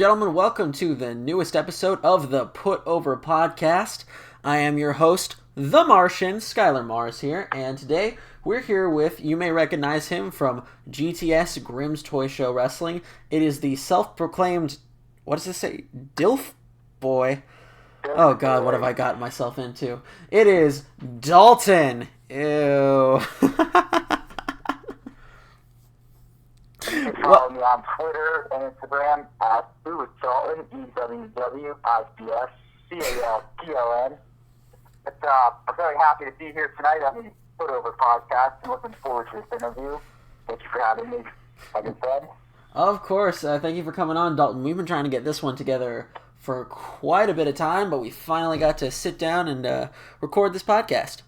gentlemen, welcome to the newest episode of the Put Over Podcast. I am your host, The Martian, Skylar Mars here, and today we're here with, you may recognize him from GTS Grimm's Toy Show Wrestling. It is the self-proclaimed, what does it say, Dilfboi? Oh god, what have I gotten myself into? It is Dalton! Ew. You can follow me on Twitter and Instagram at Dalton, EWWICS, I'm very happy to be here tonight on the Put Over Podcast. I'm looking forward to this interview. Thank you for having me, like I said. Of course, thank you for coming on, Dalton. We've been trying to get this one together for quite a bit of time, but we finally got to sit down and record this podcast.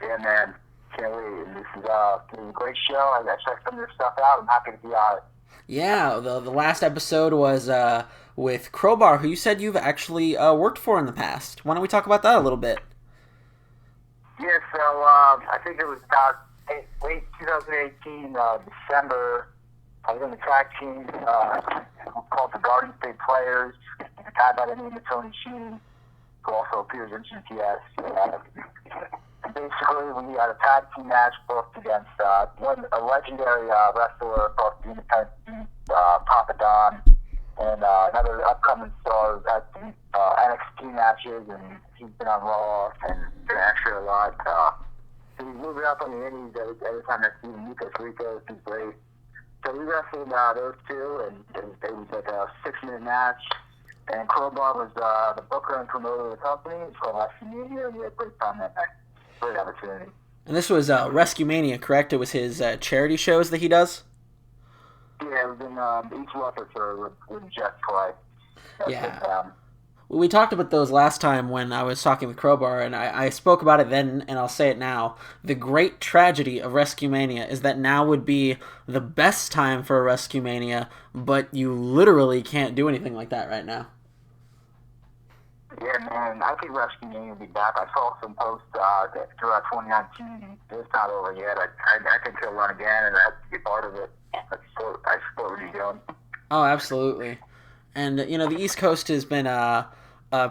Yeah, man. Can't wait. This is a great show. I checked some of your stuff out. I'm happy to be on it. Yeah, the last episode was with Crowbar, who you said you've actually worked for in the past. Why don't we talk about that a little bit? Yeah, so I think it was about late 2018, December. I was in the track team called the Garden State Players. A guy by the name of Tony Sheen, who also appears in GTS. Basically, we had a tag team match booked against a legendary wrestler called the Independent Papa Don, and another upcoming star who had NXT matches, and he's been on Raw and been actually a lot. So he's moving up on the indies every time I see him. Nico Rico, he's great. So we wrestled those two, and it was like a 6-minute match. And Crowbar was the booker and promoter of the company. It's called WrestleMania, and we had a great time that night. Great opportunity. And this was Rescue Mania, correct? It was his charity shows that he does? Yeah, it was in East Rutherford with Jeff Clay. Yeah. We talked about those last time when I was talking with Crowbar, and I spoke about it then, and I'll say it now. The great tragedy of Rescue Mania is that now would be the best time for a Rescue Mania, but you literally can't do anything like that right now. Yeah, man, I think Rescue Mania will be back. I saw some posts throughout 2019. It's not over yet. I think he'll run again, and I have to be part of it. I support what he's doing. Oh, absolutely. And, the East Coast has been a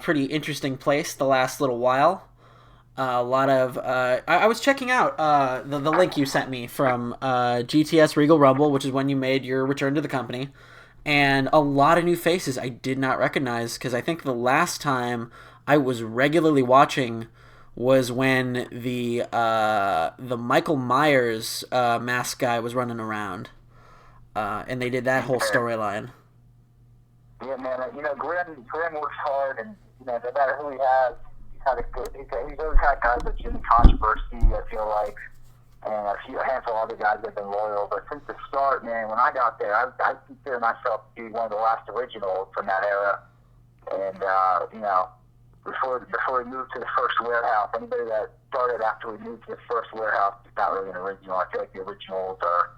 pretty interesting place the last little while. A lot of... I was checking out the link you sent me from GTS Regal Rumble, which is when you made your return to the company. And a lot of new faces I did not recognize, because I think the last time I was regularly watching was when the Michael Myers mask guy was running around. And they did that whole storyline. Yeah, man. Grimm works hard, and no matter who he has, he's always had guys like Jimmy Controversy, I feel like, and a handful of other guys that have been loyal. But since the start, man, when I got there, I consider myself to be one of the last originals from that era. And before we moved to the first warehouse, anybody that started after we moved to the first warehouse is not really an original. I feel like the originals are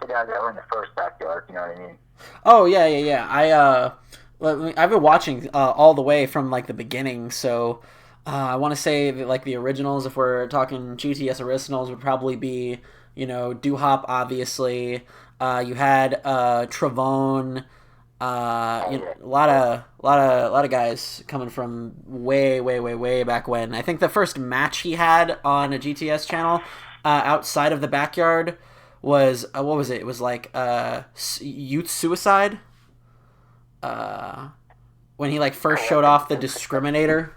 the guys that were in the first backyard. You know what I mean? Oh yeah. I've been watching all the way from like the beginning, so I want to say that like the originals, if we're talking GTS originals, would probably be Doo-Hop, obviously. You had Travone, a lot of guys coming from way back when. I think the first match he had on a GTS channel outside of the backyard was what was it? It was like youth suicide. When he like first showed off the Discriminator.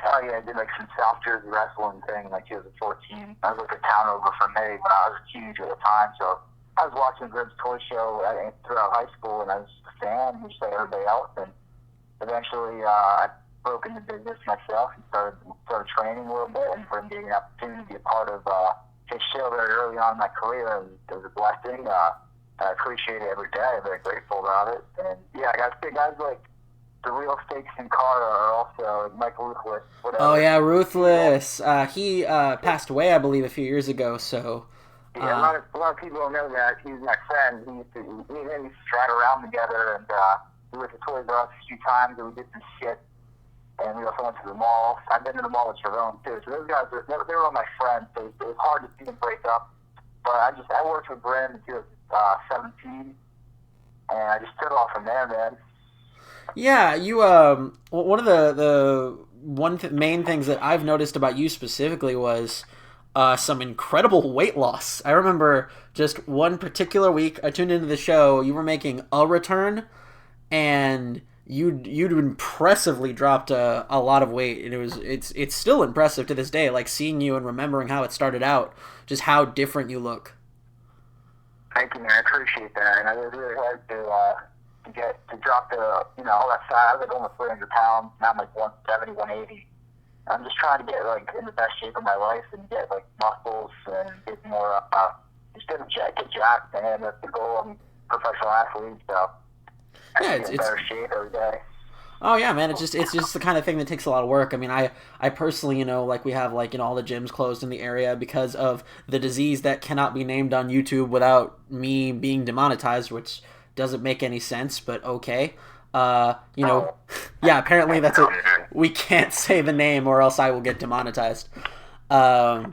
Oh yeah, I did like some South Jersey wrestling thing like 2014. That was like a town over for me when I was huge at the time. So I was watching Grimm's Toy Show throughout high school, and I was a fan, just like everybody else. And eventually, I broke into business myself and started training a little bit, and for getting an opportunity to be a part of his show very early on in my career, it was a blessing. I appreciate it every day. I'm very grateful about it. And yeah, I got big guys like the real Stakes and Carter are also Mike Ruthless. Whatever. Oh yeah, Ruthless. He passed away, I believe, a few years ago. So yeah, a lot of people don't know that he's my friend. We and him used to ride around together, and we went to Toys R Us a few times, and we did some shit. And we also went to the mall. I've been to the mall with Travone too. So those guys, they were all my friends. So it was hard to see them break up. But I worked with Grimm until 17, and I just took off from there, man. Yeah, you one of the main things that I've noticed about you specifically was some incredible weight loss. I remember just one particular week I tuned into the show, you were making a return, and you'd impressively dropped a lot of weight, and it's still impressive to this day, like seeing you and remembering how it started out, just how different you look. Thank you, man. I appreciate that, and I worked really hard to drop all that fat. I was like almost 300 pounds. Now I'm like 170, 180. I'm just trying to get like in the best shape of my life and get like muscles and get more, just get jacked, man. That's the goal. I'm a professional athlete, so I get in better shape every day. Oh yeah, man! It's just the kind of thing that takes a lot of work. I mean, I personally, like we have like all the gyms closed in the area because of the disease that cannot be named on YouTube without me being demonetized, which doesn't make any sense, but okay. Yeah, apparently that's it. We can't say the name or else I will get demonetized. But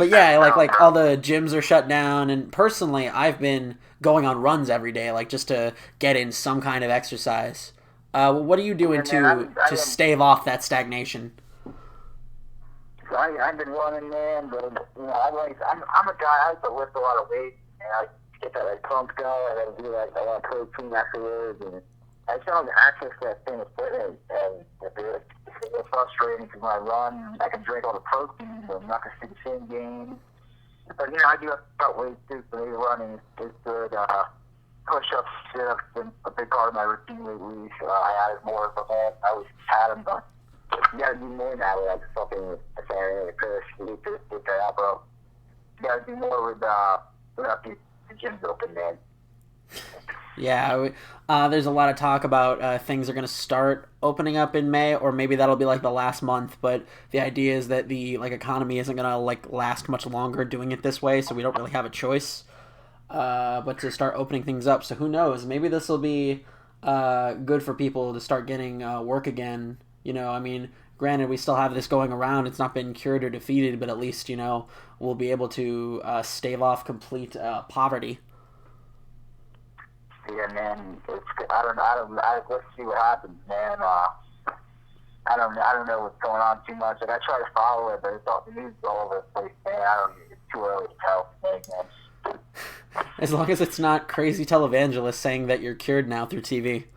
yeah, like all the gyms are shut down, and personally, I've been going on runs every day, like just to get in some kind of exercise. What are you doing to stave off that stagnation? I've been running, man, but I'm a guy. I like to lift a lot of weight, and I get that like pump going, and then do like a lot of protein afterwards, and I found access to that thing of fitness, and it's frustrating because when I run, I can drink all the protein, but I'm not going to see the same gain. But I do have to cut weight too, so maybe running is good. Push-ups, sit-ups, been a big part of my routine lately. So I added more of them. I always had them, but you got to do more now. Like fucking, if I really push, you need to get that out, bro. You got to do more without the gym's open, man. Yeah, there's a lot of talk about things are going to start opening up in May, or maybe that'll be like the last month. But the idea is that the economy isn't going to last much longer doing it this way, so we don't really have a choice but to start opening things up. So who knows? Maybe this will be good for people to start getting work again. I mean, granted, we still have this going around. It's not been cured or defeated, but at least we'll be able to stave off complete poverty. Yeah, man. Let's see what happens, man. I don't know what's going on too much. Like, I try to follow it, but it's all the news is all over the place, man. It's too early to tell, man. As long as it's not crazy televangelists saying that you're cured now through TV.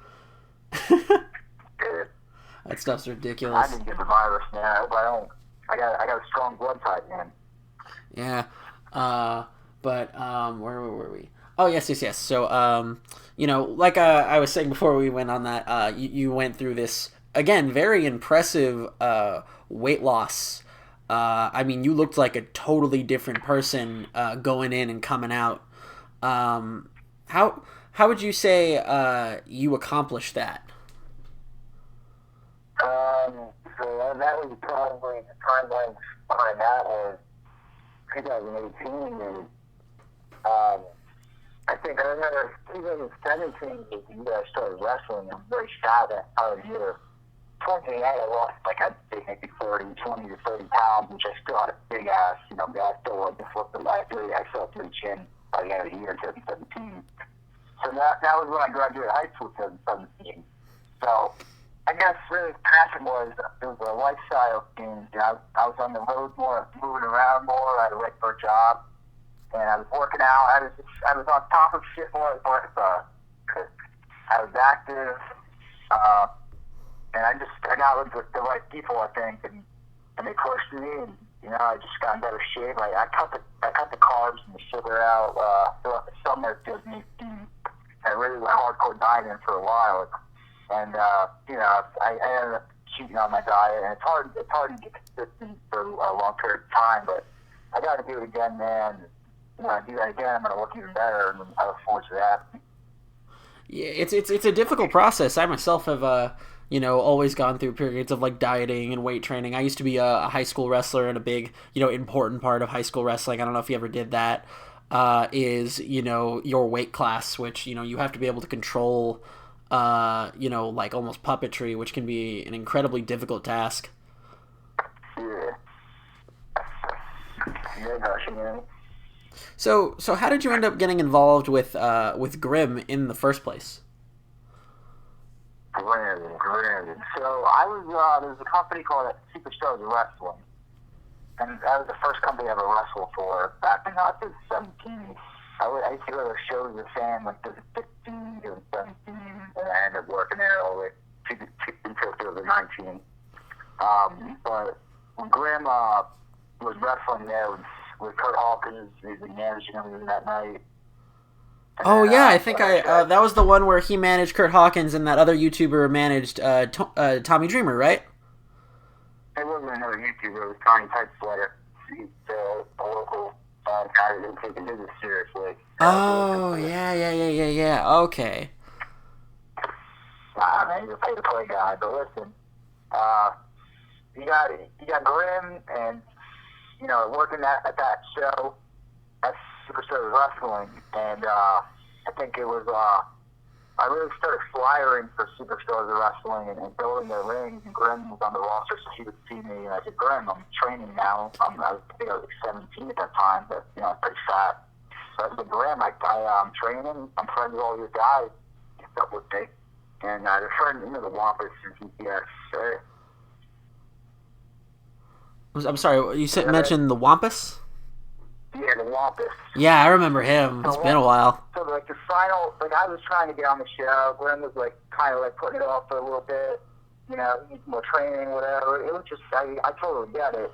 That stuff's ridiculous. I didn't get the virus, man. I hope I don't. I got a strong blood type, man. Yeah. But where were we? Oh, yes. So, like I was saying before we went on that, you went through this, again, very impressive weight loss. I mean, you looked like a totally different person going in and coming out. How would you say you accomplished that? So that was probably the timeline behind that was 2018, and I think I remember 2017 is the year I started wrestling. I'm very shy that entire year. 28, I lost I'd say maybe 20 to 30 pounds, which I still had a big ass, but I still wanted to flip the light 3XL to the chin by the end of the year, 2017. So that was when I graduated high school, 2017. So I guess really the passion was a lifestyle change. I was on the road more, moving around more. I had a regular job, and I was working out. I was on top of shit more. I was active, and I got with the right people, I think, and they pushed me. And I just got in better shape. I cut the carbs and the sugar out throughout the summer to me. I really went hardcore dieting for a while. And, I ended up cheating on my diet, and it's hard to get consistent for a long period of time, but I got to do it again, man. When I do that again, I'm going to look even better, and I look forward to that. Yeah, it's a difficult process. I myself have, always gone through periods of dieting and weight training. I used to be a high school wrestler, and a big, important part of high school wrestling, I don't know if you ever did that, is, your weight class, which, you have to be able to control almost puppetry, which can be an incredibly difficult task. So how did you end up getting involved with Grimm in the first place? Grim. So I was, there was a company called Superstars Wrestling. And that was the first company I ever wrestled for. Back in, I was 17. I used to go to shows with Sam, like, there was 15, there was 17, and I ended up working there all the way until 2019. But when Graham was wrestling there with Kurt Hawkins, he was managing him that night. And Oh then, yeah, I think that was the one where he managed Kurt Hawkins and that other YouTuber managed Tommy Dreamer, right? It wasn't another YouTuber, it was Tiny Type Sweater. He's a local guy that didn't take the business seriously. Oh, yeah. Okay. Man, he's a pay-to-play guy, but listen, you got Grim, and, you know, working at that show, at Superstars Wrestling, and I think it was, I really started flyering for Superstars Wrestling and building their rings, and Grim was on the roster, so he would see me, and I said, Grim, I'm training now. I think I was like 17 at that time, but, you know, I'm pretty fat. So I said, Grim, I'm training, I'm friends with all your guys, keep up with me. And they're friends, you know, the Wampus and GTS. I'm sorry, mentioned the Wampus? Yeah, the Wampus. Yeah, I remember him. It's been a while. So, like, the final, like, I was trying to get on the show. Glenn was, like, kind of, like, putting it off for a little bit. You know, he needs more training, whatever. It was just, I totally get it.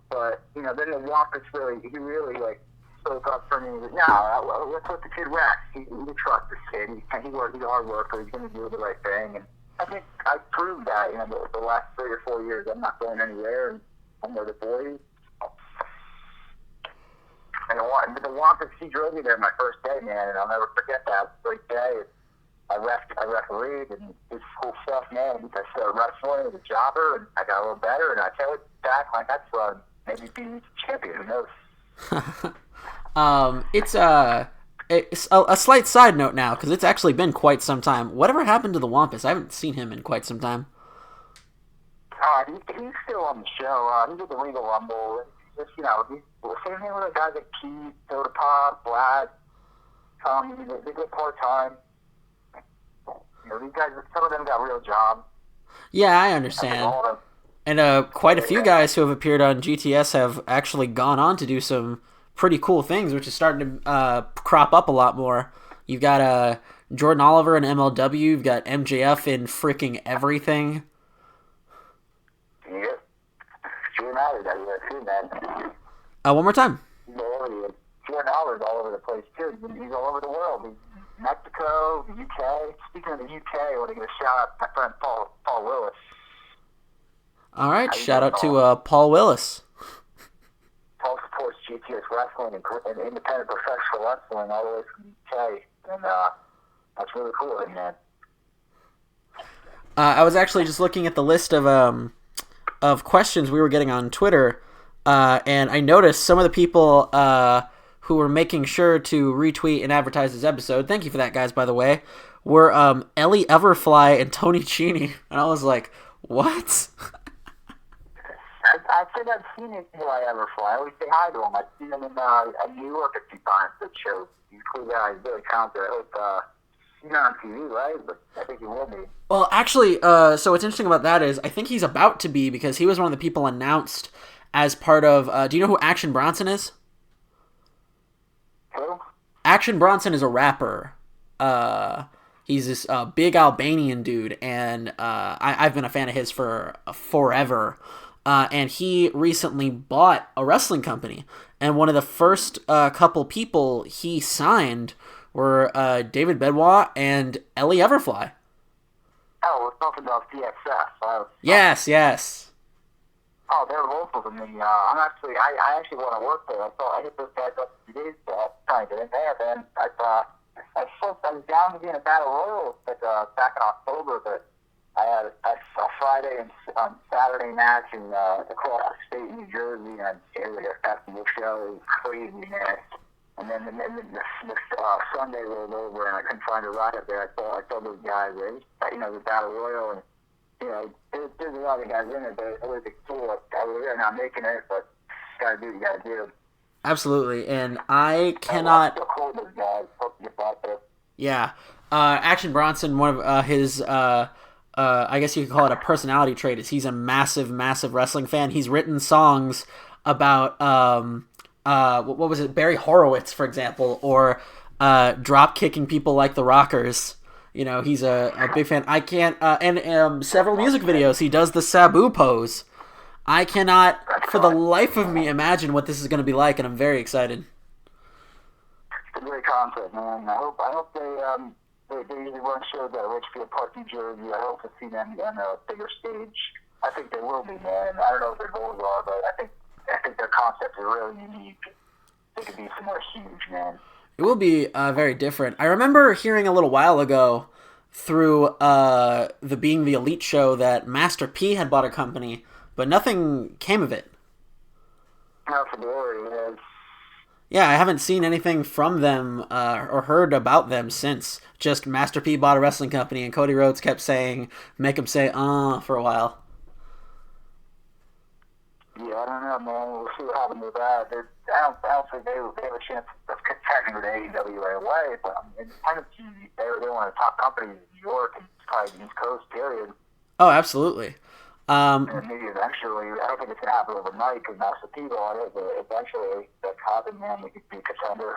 But, you know, then the Wampus he really, like, spoke up for me. He was like, no, let's let the kid rest. We trust this kid. He's a hard worker. He's going to do the right thing. And I think I proved that, you know, the last 3 or 4 years. I'm not going anywhere. And I'm with the boys. And the Wampus, he drove me there my first day, man, and I'll never forget that. Great day. I refereed, and it's cool stuff, man. I started wrestling as a jobber, and I got a little better, and I tell it back like that's maybe be champion. Who knows? It's a slight side note now, because it's actually been quite some time. Whatever happened to the Wampus? I haven't seen him in quite some time. He's still on the show. He did the Regal Rumble. Just, you know, same thing with the guys like Keith, Soda Pop, Vlad, Tommy. They get part-time. You know, these guys, some of them got real jobs. Yeah, I understand. And quite a few guys who have appeared on GTS have actually gone on to do some pretty cool things, which is starting to crop up a lot more. You've got Jordan Oliver in MLW. You've got MJF in freaking everything. Yeah. Jordan Oliver's everywhere too, man. One more time. Jordan Oliver's all over the place too. He's all over the world. He's Mexico, the UK. Speaking of the UK, I want to give a shout out to my friend Paul Willis. All right, shout out to Paul Willis. Paul supports GTS Wrestling and independent professional wrestling all the way from the UK, and that's really cool, man. I was actually just looking at the list of questions we were getting on Twitter, and I noticed some of the people who were making sure to retweet and advertise this episode, thank you for that, guys, by the way, were Ellie Everfly and Tony Cini. And I was like, what? I think I've seen Eli Everfly. I always say hi to him. I've seen him in New York a few times at shows. He's a cool guy. He's really talented. I hope he's not on TV, right? But I think he will be. Well, actually, so what's interesting about that is I think he's about to be, because he was one of the people announced as part of... do you know who Action Bronson is? Who? Action Bronson is a rapper. He's this big Albanian dude, and I've been a fan of his for forever. And he recently bought a wrestling company, and one of the first couple people he signed were David Benoit and Ellie Everfly. Oh, we're talking about DXF. Yes. Oh, they're local to me. I actually want to work there. I hit those guys up 2 days ago, trying to get in there. Then I was down to be in a battle royal back in October, but I had a Friday and Saturday match across the state in New Jersey, and I had a festival show. It was crazy, man. And then the Sunday rolled over, and I couldn't find a ride up there. I told those guys, the battle royal, and there's a lot of guys in it, but it was cool. I was there not making it, but you gotta do what you gotta do. Absolutely, and I That's cannot. so cool, those guys. Hope you get back there. Yeah, Action Bronson. One of his, I guess you could call it a personality trait, is he's a massive, massive wrestling fan. He's written songs about what was it, Barry Horowitz, for example, or drop kicking people like the Rockers. You know, he's a big fan. I can't, and several music videos. He does the Sabu pose. I cannot, That's for the fun. life of me, imagine what this is going to be like, and I'm very excited. It's a great concept, man. I hope they usually run shows at Richfield Park, New Jersey. I hope to see them on a bigger stage. I think they will be, man. I don't know what their goals are, but I think their concept is really unique. They could be somewhere huge, man. It will be very different. I remember hearing a little while ago through the Being the Elite show that Master P had bought a company, but nothing came of it. Now for glory, man. Yeah, I haven't seen anything from them or heard about them since. Just Master P bought a wrestling company, and Cody Rhodes kept saying, make him say, for a while. Yeah, I don't know, man. We'll see what happens with that. I don't think they have a chance of contending with AEW right away, but I mean, Tennessee, they're one of the top companies in New York and probably the East Coast, period. Oh, absolutely. And maybe eventually, I don't think it's going to happen overnight because Master P on it, but eventually that's happened, man. We could be a contender.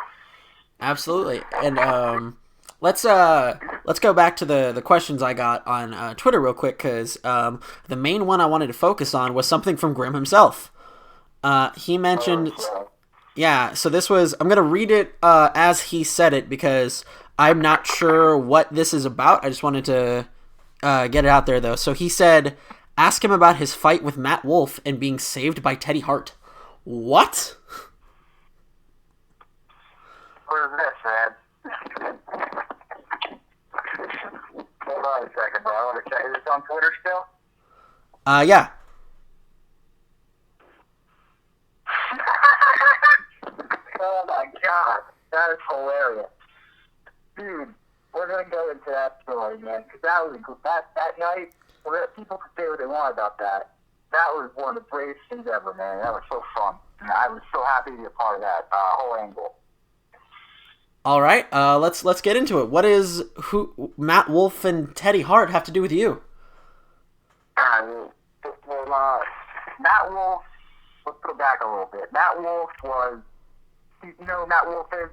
Absolutely. And let's go back to the questions I got on Twitter real quick, because the main one I wanted to focus on was something from Grimm himself. He mentioned, yeah. So this was, I'm gonna read it as he said it, because I'm not sure what this is about. I just wanted to get it out there though. So he said, ask him about his fight with Matt Wolf and being saved by Teddy Hart. What? What is this, man? Hold on a second, bro. I want to check. Is this on Twitter still? Yeah. Oh my god, that is hilarious, dude. We're gonna go into that story, man, because that was that night. People could say what they want about that. That was one of the greatest things ever, man. That was so fun. And I was so happy to be a part of that whole angle. All right. Let's get into it. What is who Matt Wolf and Teddy Hart have to do with you? Well, Matt Wolf. Let's go back a little bit. Matt Wolf was. You know who Matt Wolf is?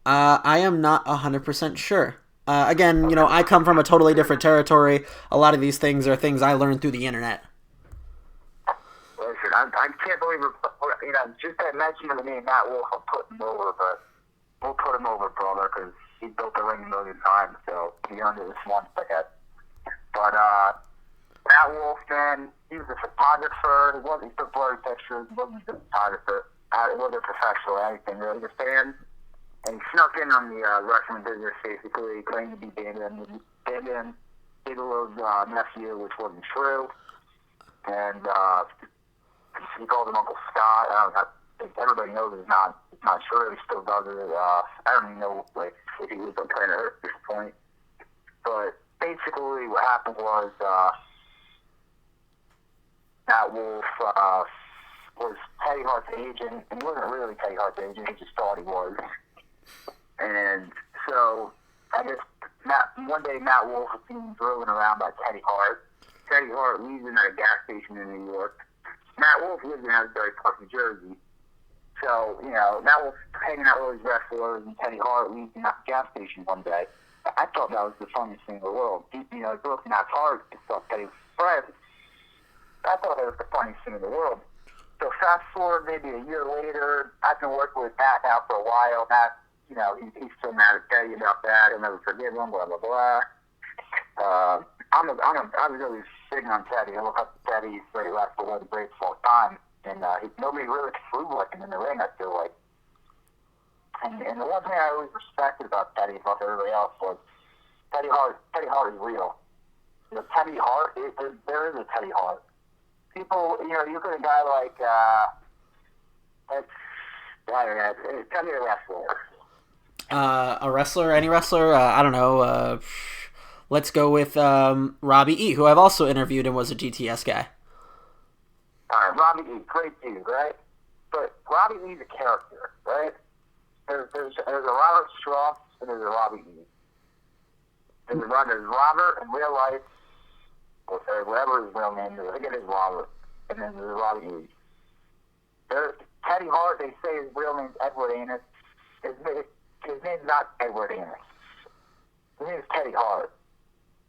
I am not 100% sure. Again, you know, I come from a totally different territory. A lot of these things are things I learned through the internet. Listen, I can't believe just that mention of the name Matt Wolf, I'll put him over, but we'll put him over, brother, because he built the ring a million times, so he earned it this one ticket. But Matt Wolf, man, he was a photographer. He took blurry pictures. He wasn't a photographer. He wasn't professional or anything, really. He was a fan. And he snuck in on the wrestling business, basically, claiming to be Damien Bigelow's nephew, which wasn't true. And he called him Uncle Scott. I think everybody knows it's not true. He still does it. I don't even know if he was on planet Earth at this point. But basically, what happened was Matt Wolf was Teddy Hart's agent, and he wasn't really Teddy Hart's agent. He just thought he was. And so, I guess one day Matt Wolf was being driven around by Teddy Hart. Teddy Hart leaves him at a gas station in New York. Matt Wolf lives in Asbury Park, New Jersey. So, Matt Wolf's hanging out with his wrestlers, and Teddy Hart leaves him at the gas station one day. I thought that was the funniest thing in the world. Broke Matt's heart to thought Teddy was friends. I thought that was the funniest thing in the world. So fast forward maybe a year later, I've been working with Matt now for a while. Matt, he's still mad at Teddy about that. He'll never forgive him, blah, blah, blah. I was always sitting on Teddy. I look up to Teddy. He's great wrestler, one of the greatest of all time. And nobody really could prove like him in the ring, I feel like. And the one thing I always respected about Teddy above everybody else was Teddy Hart is real. Teddy Hart, there is a Teddy Hart. People, you look at a guy like, tell me a wrestler. A wrestler, any wrestler? I don't know. Let's go with Robbie E., who I've also interviewed and was a GTS guy. All right, Robbie E., great dude, right? But Robbie E's a character, right? There's a Robert Strauss and there's a Robbie E. There's Robert in real life, or whatever his real name is. I think it is Robert. And then there's Robbie E. There's Teddy Hart. They say his real name's Edward Anus. His name's not Edward Anus. His name is Teddy Hart.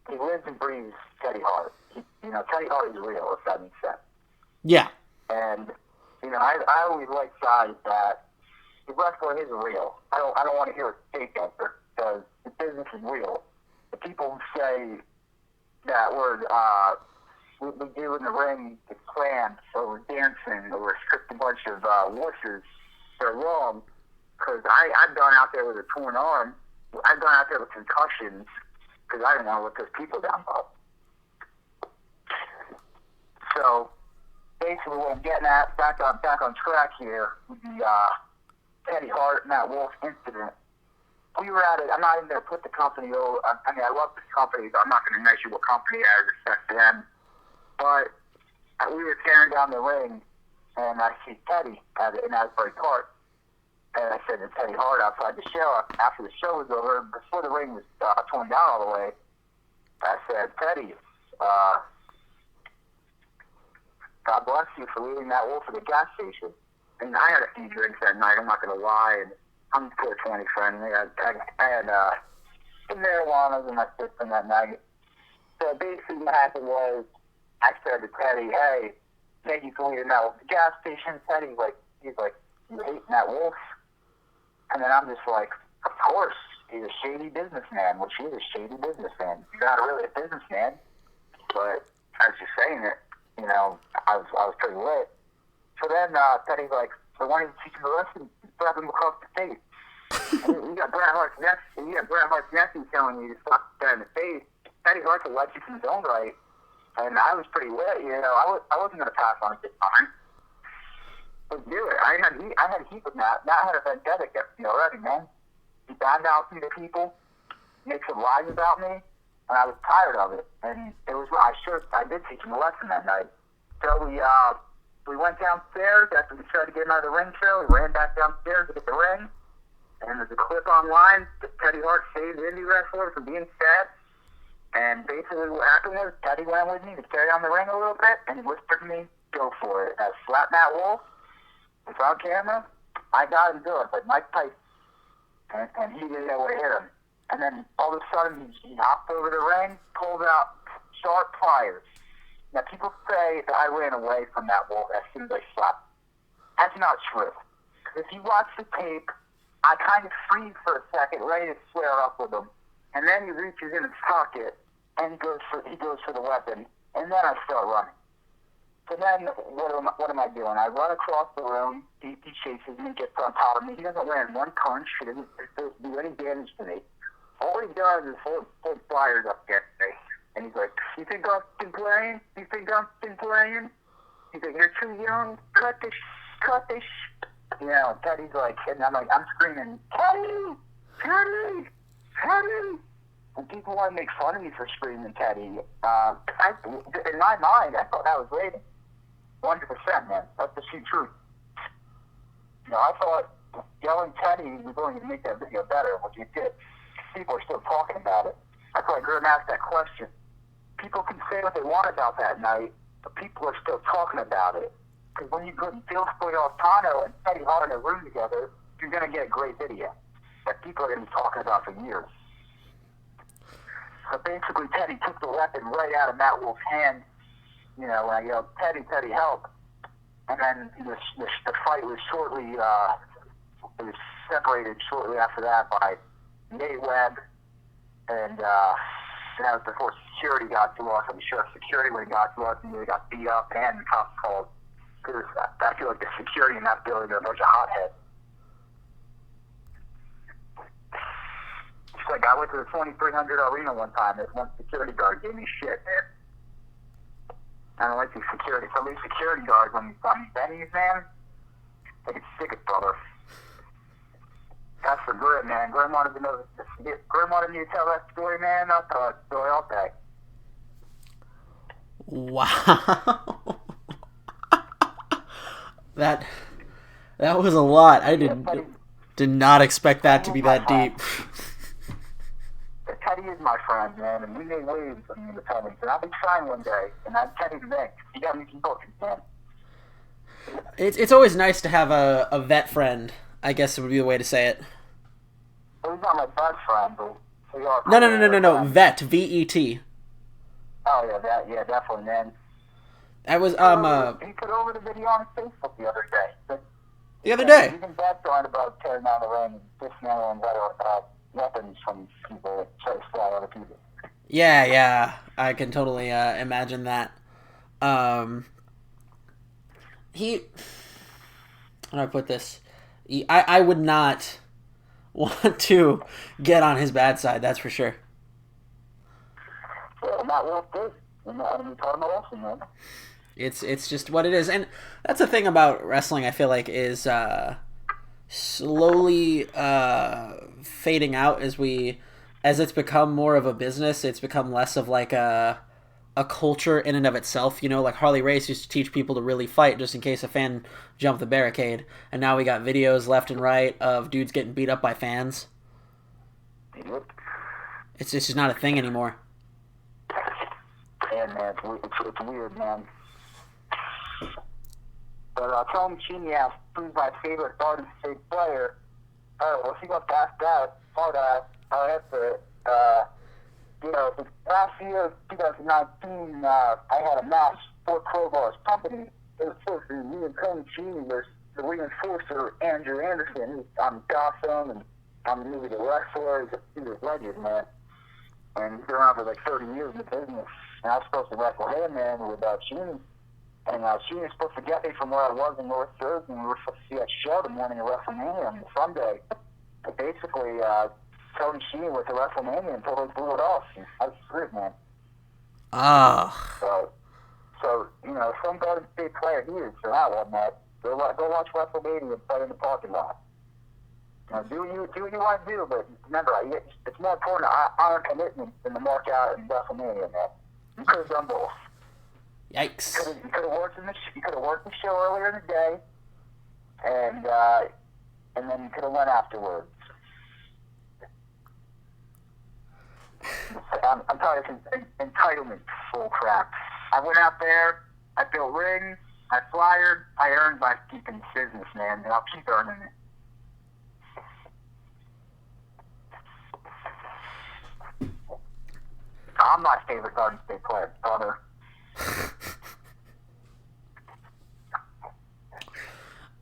He lives and breathes Teddy Hart. Teddy Hart is real, if that makes sense. Yeah. And, I always like sides that the wrestler is real. I don't want to hear a fake answer, because the business is real. The people who say that we do in the ring is planned, or we're dancing, or we're stripped a bunch of wusses, they're wrong. Because I've gone out there with a torn arm. I've gone out there with concussions, because I don't know what those people down below. So, basically what I'm getting at, back on track here, with the Teddy Hart and that Wolf incident. We were at it. I'm not even going to put the company over. I mean, I love this company, but I'm not going to measure what company I respect to them. But we were tearing down the ring, and I see Teddy in Asbury Park. And I said to Teddy Hart outside the show, after the show was over, before the ring was torn down all the way, I said, Teddy, God bless you for leaving that Wolf at the gas station. And I had a few drinks that night, I'm not going to lie, and I'm 420 friendly. I had some marijuana in my system that night. So basically what happened was, I said to Teddy, hey, thank you for leaving that Wolf at the gas station. Teddy's like, you hating that Wolf? And then I'm just like, of course, he's a shady businessman, which he is a shady businessman. He's not really a businessman, but as you're saying it, I was pretty lit. So then Teddy's like, so why don't you teach him a lesson? Slap him across the face. And you got Bret Hart's nephew telling you to slap that in the face. Teddy Hart's a legend in his own right, and I was pretty lit. I wasn't going to pass on a good time. Let's do it. I had heat with Matt. Matt had a vendetta against me already, man. He banned out me to people, made some lies about me, and I was tired of it. And it was I did teach him a lesson that night. So we went downstairs after we tried to get him out of the ring show. We ran back downstairs to get the ring. And there's a clip online that Teddy Hart saved the indie wrestler from being sad. And basically what happened was Teddy went with me to carry on the ring a little bit, and he whispered to me, go for it. I slapped Matt Wolf. It's on camera. I got him good, but Mike Tyson. And he didn't know where to hit him. And then all of a sudden he hopped over the ring, pulled out sharp pliers. Now people say that I ran away from that Wolf as soon as I slapped him. That's not true. Because if you watch the tape, I kind of freeze for a second, ready to square up with him. And then he reaches in his pocket and he goes for the weapon. And then I start running. So then, what am I doing? I run across the room. He chases me, gets on top of me. He doesn't land one punch. He doesn't do any damage to me. All he does is hold flyers up against me. And he's like, you think I've been playing? You think I've been playing? He's like, you're too young. Cut this. And Teddy's like, and I'm screaming, Teddy! Teddy! Teddy! And people want to make fun of me for screaming Teddy. In my mind, I thought that was rating. 100%, man. That's the true truth. I thought yelling Teddy was going to make that video better, which it did. People are still talking about it. That's why Grim asked that question. People can say what they want about that night, but people are still talking about it. Because when you put Dilfboi Dalton and Teddy Hart in a room together, you're going to get a great video that people are going to be talking about for years. So basically, Teddy took the weapon right out of Matt Wolf's hand. When I yelled, Teddy, help. And then the fight was separated shortly after that by Nate Webb. And that was before security got to us. I'm sure if security would have got to us, and we got beat up and the cops called. Because I feel like the security in that building are a bunch of hotheads. It's like I went to the 2300 arena one time. This one security guard gave me shit, man. I don't like these security. Some of these security guards on these venues, man, they get sick of brother. That's for Grim, man. Grim wanted me to tell that story, man. I'll tell that story all day. Wow. That was a lot. I Yeah, did not expect that to be that Teddy deep. Teddy is my friend, man, and we made waves in the Teddy. And I'll be trying one day, and I'm Teddy's next. You got me some books, man. It's always nice to have a vet friend, I guess would be the way to say it. Well, he's not my best friend, but we are. No. Vet, V-E-T. Oh yeah, definitely, man. I was He put over the video on his Facebook the other day. The other day. Even that's on about tearing down the ring and dismantling weapons from people that try to slay other people. Yeah, I can totally imagine that. How do I put this? I would not want to get on his bad side, that's for sure. Well, not worth it. I'm talking about wrestling, man. It's just what it is, and that's the thing about wrestling. I feel like is slowly fading out as it's become more of a business. It's become less of like a culture in and of itself. You know, like Harley Race used to teach people to really fight just in case a fan jumped the barricade, and now we got videos left and right of dudes getting beat up by fans. Yep. It's just not a thing anymore. Yeah, man, it's weird, man. But Tom Cheney asked who's my favorite Garden State player. Well, if you go past that, I have to, last year, 2019, I had a match for Crowbar's company. It was supposed to be me and Tony Cheney versus the reinforcer, Andrew Anderson. I'm awesome, and I'm really the wrestler. He's a legend, man. And he's been around for like 30 years in the business. And I was supposed to wrestle him, man, with Cheney. And she was supposed to get me from where I was in North Jersey, and we were supposed to see that show the morning of WrestleMania on Sunday. But basically, Tony Sheen went to WrestleMania and totally blew it off. And I was screwed, man. So some Golden State player here for that one, man. Go watch WrestleMania and play in the parking lot. Do what you want to do, but remember, it's more important to honor commitment than to mark out in WrestleMania, man. You could have done both. Yikes. You could have worked the show earlier in the day, and then you could have went afterwards. I'm tired of entitlement full crap. I went out there, I built rings, I flyered, I earned by keeping business, man, and I'll keep earning it. I'm my favorite Garden State player, brother.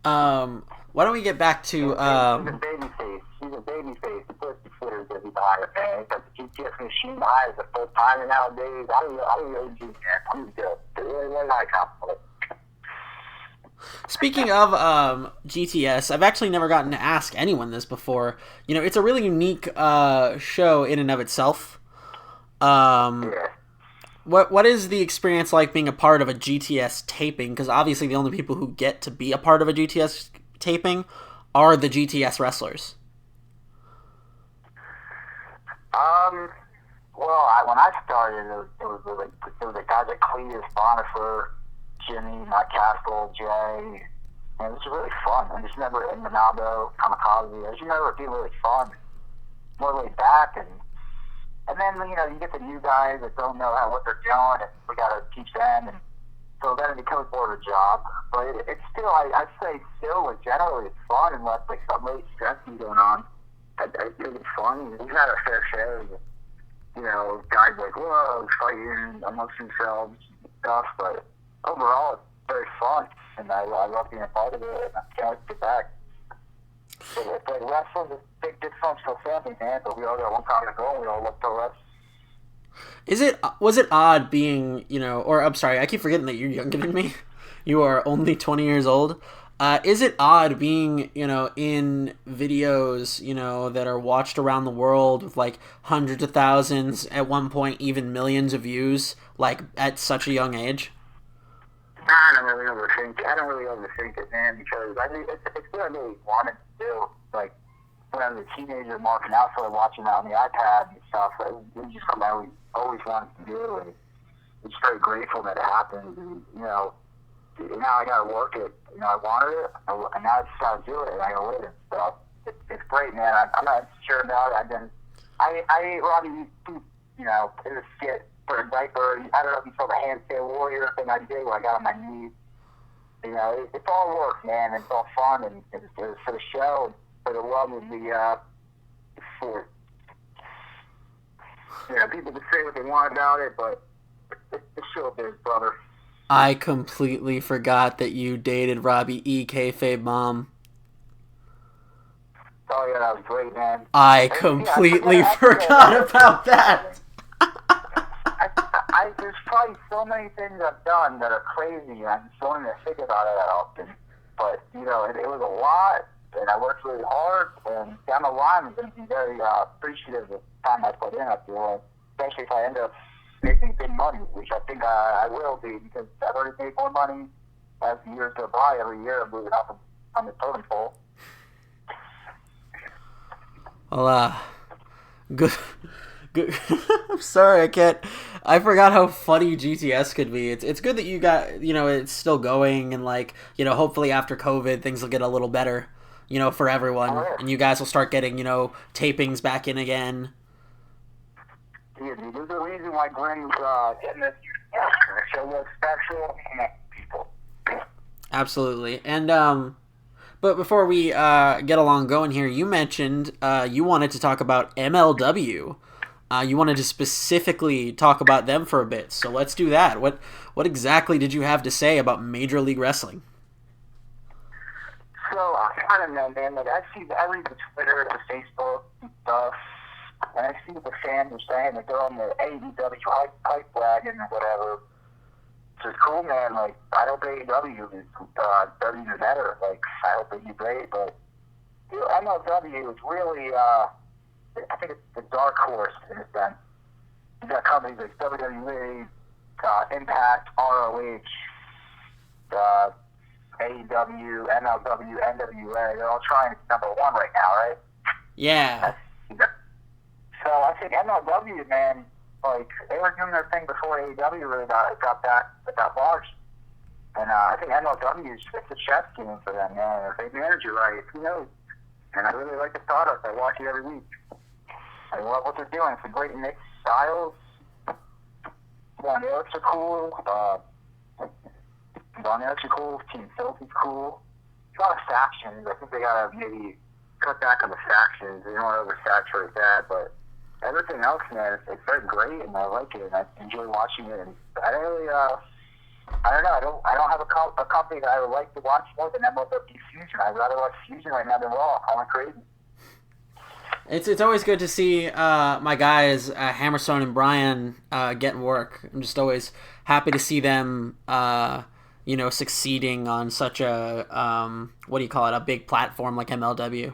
Why don't we get back to He's a baby face. He's a baby face. The pussy footer that he buys, man. But the GTS machine hires a full timer nowadays. I don't really do that. I'm good. They really like how. Speaking of GTS, I've actually never gotten to ask anyone this before. You know, it's a really unique show in and of itself. Yeah. What is the experience like being a part of a GTS taping? Because obviously the only people who get to be a part of a GTS taping are the GTS wrestlers. Well, when I started, it was the guys like Cletus, Bonifer, Jimmy, Mike Castle, Jay, and it was really fun. I just remember in Ronaldo, Kamikaze. I just remember it being really fun, more laid back, and then you get the new guys that don't know what they're doing, and we gotta teach them, and so then it becomes more of a job. But it's still, I'd say, generally it's fun unless like something really stressy going on. I think it's fun. We've had our fair share of, guys like fighting amongst themselves and stuff, but overall it's very fun, and I love being a part of it, and I can't wait to get back. But wrestling's a big dysfunctional family, man, but we all got one common goal, we all love pro wrestling. Was it odd being, or I'm sorry, I keep forgetting that you're younger than me. You are only 20 years old. Is it odd being, in videos, that are watched around the world with like hundreds of thousands, at one point even millions of views, like at such a young age? I don't really overthink it, man, because I mean, it's what I really wanted to do. Like, when I was a teenager marking out, started watching that on the iPad and stuff. It was just something I always wanted to do, and I'm just very grateful that it happened. And, now I gotta work it. I wanted it, and now I just gotta do it, and I gotta live it. So it's great, man. I'm not sure about it. I ate Robbie, in a skit for a diaper. I don't know if you saw the handstand warrior thing I did where I got on my knees. It's all work, man. It's all fun, and it's for the show, and for the love of the sport. People can say what they want about it, but it's showbiz, brother. I completely forgot that you dated Robbie E. Kayfabe Mom. Oh, yeah, that was great, man. I completely forgot about that. There's probably so many things I've done that are crazy, and I'm just don't even think about it that often. But, it was a lot, and I worked really hard, and down the line, I'm going to be very appreciative of the time I put in, I feel like, especially if I end up making big money, which I think I will be, because I've already made more money as the years go by. Every year I'm moving up on the totem pole. Well, good. I'm sorry, I forgot how funny GTS could be. It's good that you got, it's still going, and hopefully after COVID things will get a little better, for everyone, and you guys will start getting, tapings back in again. Yeah, dude, there's a reason why Glenn's getting this show looks special and people. Absolutely. And but before we get along going here, you mentioned you wanted to talk about MLW. You wanted to specifically talk about them for a bit, so let's do that. What exactly did you have to say about Major League Wrestling? So I don't know, man. I read the Twitter, the Facebook, and stuff. And I see what the fans are saying that they're on the AEW hype wagon or whatever. Which is cool, man. I hope AEW does even better. I hope they do great. But MLW is really, I think it's the dark horse in a sense. You got companies like WWE, Impact, ROH, AEW, MLW, NWA. They're all trying to be number one right now, right? Yeah. So I think MLW, man, they were doing their thing before AEW really got that large. And I think MLW is just a chess game for them, man. If they manage it right, who knows? And I really like the product. I watch it every week. I love what they're doing. It's a great mix of styles. Von Erichs are cool. Von Erichs are cool. Team Filthy's cool. A lot of factions. I think they gotta maybe cut back on the factions. They don't want to oversaturate that, but everything else, man, it's very great, and I like it, and I enjoy watching it. And I don't really, I don't know. I don't have a company that I would like to watch more than MLW Fusion. I'd rather watch Fusion right now than Raw. I went crazy. It's always good to see my guys, Hammerstone and Brian, getting work. I'm just always happy to see them, succeeding on such a a big platform like MLW.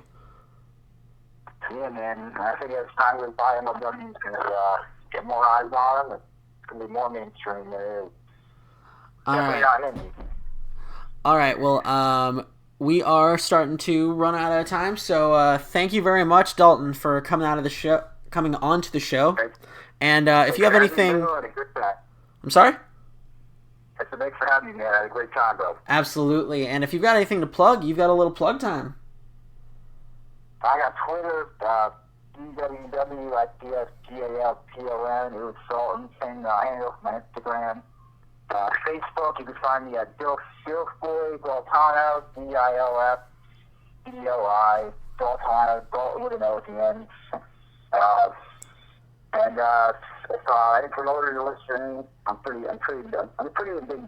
Yeah, man. I think as time goes by, MLW is going to get more eyes on them. It's going to be more mainstream than it is. Definitely not indie. All right. Well, we are starting to run out of time, so thank you very much, Dalton, for coming onto the show. And if you have anything, I'm sorry. Thanks for having me, man. I had a great time, bro. Absolutely. And if you've got anything to plug, you've got a little plug time. I got Twitter, DWW@DSGALTON. It was Dalton. Same handle for my Instagram. Facebook, you can find me at Dilfboi Daltono, DILFBOI, Daltono, Dalton with an O at the end. If any promoters are listening, I'm pretty big,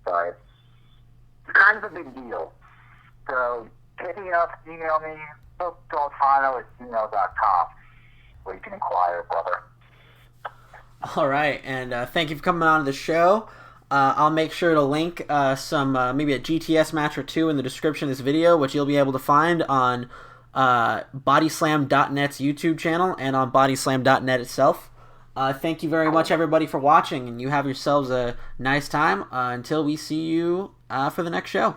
sorry. It's kind of a big deal. So, hit me up, email me, BookDaltono@gmail.com, where you can inquire, brother. All right, and thank you for coming on to the show. I'll make sure to link some maybe a GTS match or two in the description of this video, which you'll be able to find on BodyslamDotNet's YouTube channel and on BodyslamDotNet itself. Thank you very much, everybody, for watching, and you have yourselves a nice time until we see you for the next show.